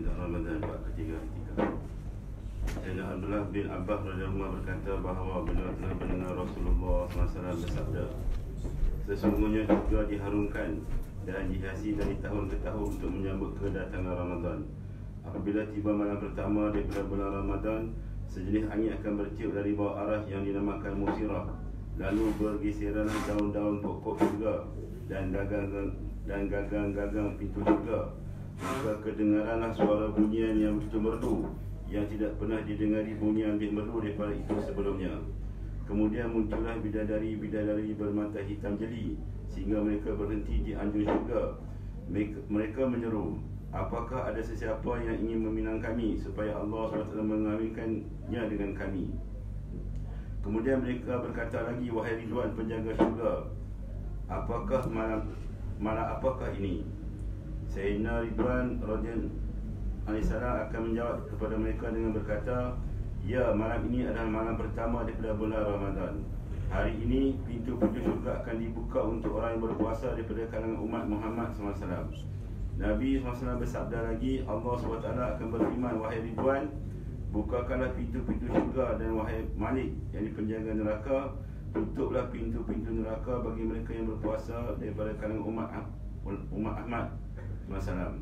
Tidak Ramadan bab ketiga. Sayyidina Abdullah bin Abbas radhiyallahu anhu berkata bahawa beliau telah mendengar Rasulullah SAW bersabda, sesungguhnya juga diharumkan dan dihiasi dari tahun ke tahun untuk menyambut kedatangan Ramadan. Apabila tiba malam pertama daripada bulan Ramadan, sejenis angin akan bertiup dari bawah arah yang dinamakan musirah. Lalu bergeseran daun-daun pokok juga dan gagang-gagang pintu juga. Maka kedengaranlah suara bunyian yang begitu merdu, yang tidak pernah didengari bunyian lebih merdu daripada itu sebelumnya. Kemudian muncullah bidadari-bidadari bermata hitam jeli, sehingga mereka berhenti di anjung syurga. Mereka menyeru, apakah ada sesiapa yang ingin meminang kami supaya Allah SWT mengawinkannya dengan kami? Kemudian mereka berkata lagi, wahai Ridwan penjaga syurga, apakah malam apakah ini? Sayyidina Ridwan radhiyallahu anhu akan menjawab kepada mereka dengan berkata, ya, malam ini adalah malam pertama daripada bulan Ramadan. Hari ini pintu-pintu syurga akan dibuka untuk orang yang berpuasa daripada kalangan umat Muhammad SAW. Nabi SAW bersabda lagi, Allah SWT akan berfirman, wahai Ridwan, bukakanlah pintu-pintu syurga, dan wahai Malik, yang penjaga neraka, tutuplah pintu-pintu neraka bagi mereka yang berpuasa daripada kalangan umat Ahmad SAW.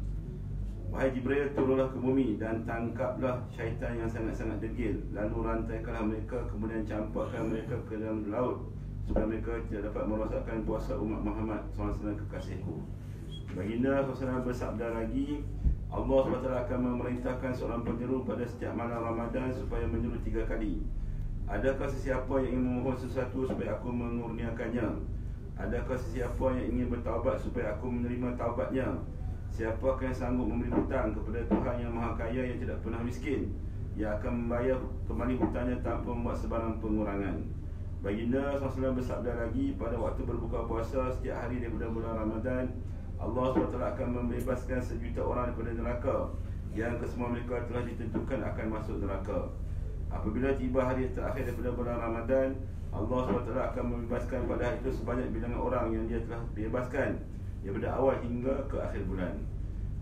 Wahai Jibril, turunlah ke bumi dan tangkaplah syaitan yang sangat-sangat degil. Lalu rantaikanlah mereka, kemudian campakkan mereka ke dalam laut, supaya mereka tidak dapat merosakkan puasa umat Muhammad SAW kekasihku. Baginda SAW bersabda lagi, Allah SWT akan memerintahkan seorang penyeru pada setiap malam Ramadan supaya menyeru 3 kali. Adakah sesiapa yang ingin memohon sesuatu supaya aku mengurniakannya? Adakah sesiapa yang ingin bertaubat supaya aku menerima taubatnya? Siapakah yang sanggup memberi hutang kepada Tuhan yang Maha Kaya yang tidak pernah miskin, yang akan membayar kembali hutangnya tanpa membuat sebarang pengurangan? Baginda SAW bersabda lagi, pada waktu berbuka puasa setiap hari daripada bulan Ramadan, Allah SWT akan membebaskan 1 juta orang daripada neraka, yang kesemua mereka telah ditentukan akan masuk neraka. Apabila tiba hari terakhir daripada bulan Ramadan, Allah SWT akan membebaskan pada hari itu sebanyak bilangan orang yang dia telah bebaskan daripada awal hingga ke akhir bulan.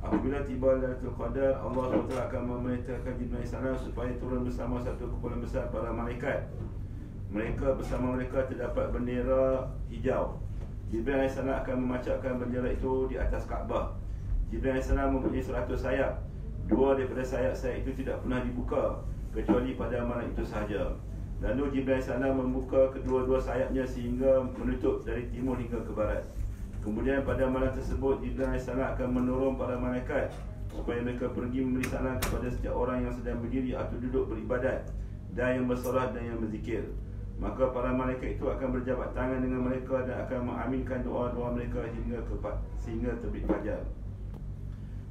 Apabila tiba Lailatul Qadar, Allah SWT akan memerintahkan Jibril AS supaya turun bersama satu kumpulan besar para malaikat. Bersama mereka terdapat bendera hijau. Jibril AS akan memacakkan bendera itu di atas Kaabah. Jibril AS mempunyai 100 sayap. 2 daripada sayap-sayap itu tidak pernah dibuka kecuali pada malam itu sahaja. Lalu Jibril AS membuka kedua-dua sayapnya sehingga menutup dari timur hingga ke barat. Kemudian pada malam tersebut Jibril AS akan menurun para malaikat supaya mereka pergi memberi salam kepada setiap orang yang sedang berdiri atau duduk beribadat, dan yang bersolat dan yang berzikir. Maka para malaikat itu akan berjabat tangan dengan mereka dan akan mengaminkan doa-doa mereka sehingga terbit fajar.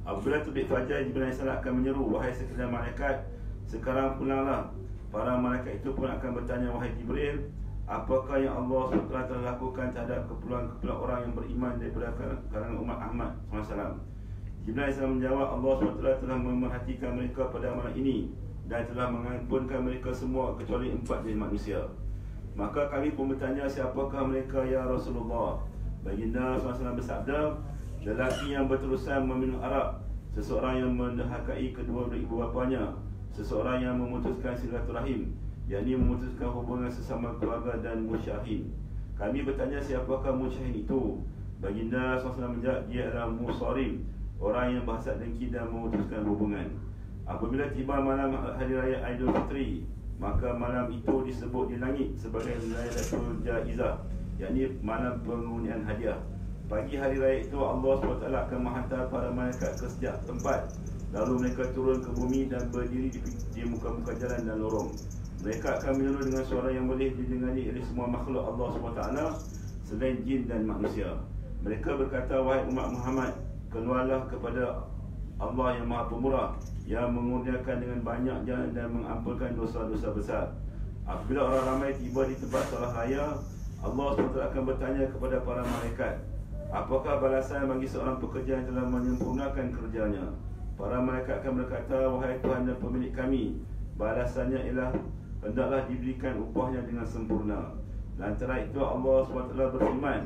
Apabila terbit fajar, Jibril AS akan menyeru, wahai sekalian malaikat, sekarang pulanglah. Para malaikat itu pun akan bertanya, wahai Jibril, apakah yang Allah SWT telah lakukan terhadap keperluan-keperluan orang yang beriman daripada kalangan umat Ahmad SAW? Jibril AS menjawab, Allah SWT telah memerhatikan mereka pada malam ini dan telah mengampunkan mereka semua kecuali 4 jenis manusia. Maka kami pun bertanya, siapakah mereka ya Rasulullah? Baginda SAW bersabda, lelaki yang berterusan meminum arak, seseorang yang mendahkai kedua ibu bapanya, seseorang yang memutuskan silaturahim, yakni memutuskan hubungan sesama keluarga, dan musyahin. Kami bertanya, siapakah musyahin itu? Baginda SAW menjawab, dia adalah musarim, orang yang berhasad dengki dan memutuskan hubungan. Apabila tiba malam hari raya Aidil Fitri, maka malam itu disebut di langit sebagai Lailatul Jaizah, yakni malam pengundian hadiah. Pagi hari raya itu Allah SWT akan menghantar para malaikat ke setiap tempat. Lalu mereka turun ke bumi dan berdiri di muka-muka jalan dan lorong. Mereka akan menyeru dengan suara yang boleh didengari oleh semua makhluk Allah SWT selain jin dan manusia. Mereka berkata, wahai umat Muhammad, keluarlah kepada Allah yang Maha Pemurah, yang mengurniakan dengan banyak jalan dan mengampunkan dosa-dosa besar. Apabila orang ramai tiba di tempat solat raya, Allah SWT akan bertanya kepada para malaikat, apakah balasan bagi seorang pekerja yang telah menyempurnakan kerjanya? Para malaikat akan berkata, wahai Tuhan dan pemilik kami, balasannya ialah hendaklah diberikan upahnya dengan sempurna. Lantaran itu Allah SWT berfirman,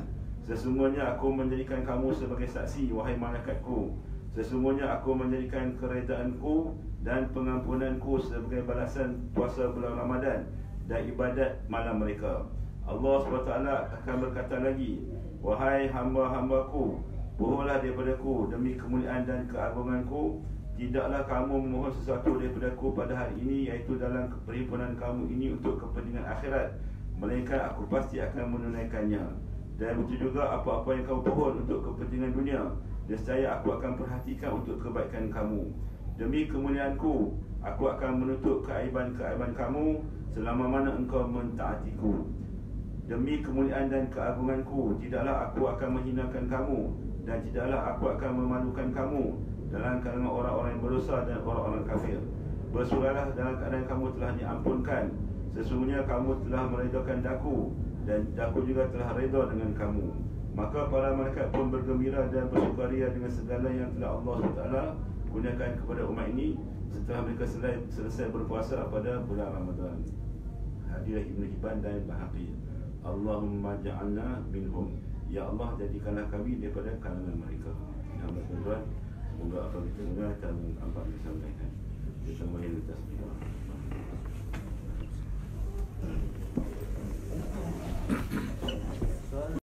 sesungguhnya aku menjadikan kamu sebagai saksi, wahai malaikatku. Sesungguhnya aku menjadikan keredaanku dan pengampunanku sebagai balasan puasa bulan Ramadan dan ibadat malam mereka. Allah SWT akan berkata lagi, wahai hamba-hambaku, mohonlah daripadaku demi kemuliaan dan keagunganku. Tidaklah kamu memohon sesuatu daripadaku pada hari ini, iaitu dalam perhimpunan kamu ini untuk kepentingan akhirat, melainkan aku pasti akan menunaikannya. Dan begitu juga apa-apa yang kamu mohon untuk kepentingan dunia, nescaya aku akan perhatikan untuk kebaikan kamu. Demi kemuliaanku, aku akan menutup keaiban-keaiban kamu selama mana engkau mentaatiku. Demi kemuliaan dan keagunganku, tidaklah aku akan menghinakan kamu, dan tidaklah aku akan memalukan kamu dalam kalangan orang-orang yang berdosa dan orang-orang kafir. Bersurahlah dalam keadaan kamu telah diampunkan. Sesungguhnya kamu telah meredakan daku, dan daku juga telah reda dengan kamu. Maka para malaikat pun bergembira dan bersukaria dengan segala yang telah Allah SWT gunakan kepada umat ini setelah mereka selesai berpuasa pada bulan Ramadan. Hadis Ibn Hibban dan Bahaqi. Allahumma ja'alna minhum. Ya Allah, jadikanlah kami daripada kalangan mereka. Yang bertujuan, semoga apa kita dengar dan apa yang disampaikan kita kembali ke tasbih.